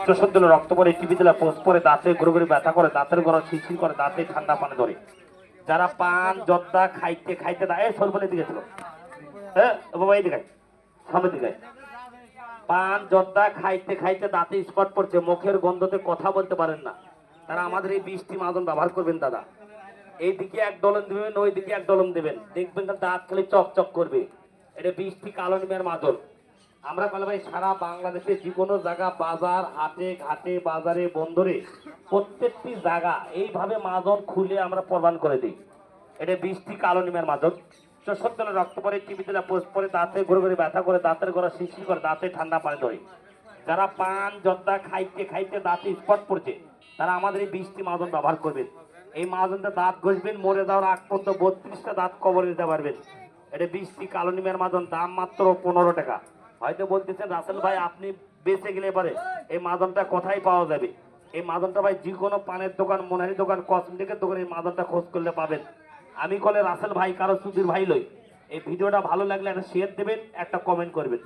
চোষণ দিলে রক্ত পরে, টিভি দিলে পোষ পরে, দাঁতে ঘুরে ঘুরে ব্যথা করে, দাঁতের গড়া শিরশির করে, দাঁতে ঠান্ডা পানি ধরে। যারা পান জর্দা খাইতে খাইতে সরবলে দিকে ছিল, হ্যাঁ বাবা এই দিকে সামনে দিকে, পান জর্দা খাইতে খাইতে দাঁতে স্পট পড়ছে, মুখের গন্ধতে কথা বলতে পারেন না, তারা আমাদের এই 20টি মাজন ব্যবহার করবেন দাদা। এইদিকে এক ডলন দেবেন, ওইদিকে এক ডলন দেবেন, দেখবেন দাঁত খালি চকচক করবে। এটা 20টি কালো নিমের মাজন। আমরা বলে ভাই সারা বাংলাদেশে যে কোনো জায়গা, বাজার, হাটে ঘাটে, বাজারে, বন্দরে, প্রত্যেকটি জায়গা এইভাবে মাজন খুলে আমরা প্রদান করে দিই। এটা 20টি কালো নিমের মাজন। চোষণ দিলে রক্ত পরে, টিভি দিলে পোষ পরে, দাঁতে ঘুরে ঘুরে ব্যথা করে, দাঁতের গড়া শিরশির করে, দাঁতে ঠান্ডা পানি ধরে। যারা পান জর্দা খাইতে খাইতে দাঁতে স্পট পড়ছে, তারা আমাদের এই 20টি মাজন ব্যবহার করবেন। এই মাজনটা দাঁত ঘষবেন, মরে যাওয়ার আগ পর্যন্ত 32টা দাঁত কবরে দিতে পারবেন। এটা 20টি কালো নিমের মাজন, দাম মাত্র 15 টাকা। হয়তো বলতেছেন রাসেল ভাই আপনি বেঁচে গেলে পারে এই মাদনটা কোথায় পাওয়া যাবে? এই মাদনটা ভাই যে কোনো পানের দোকান, মনারি দোকান, কসমেটিকের দোকান এই মাদনটা খোঁজ করলে পাবেন। আমি কলে রাসেল ভাই কারো সুধীর ভাই লই। এই ভিডিওটা ভালো লাগলে একটা শেয়ার দেবেন, একটা কমেন্ট করবেন।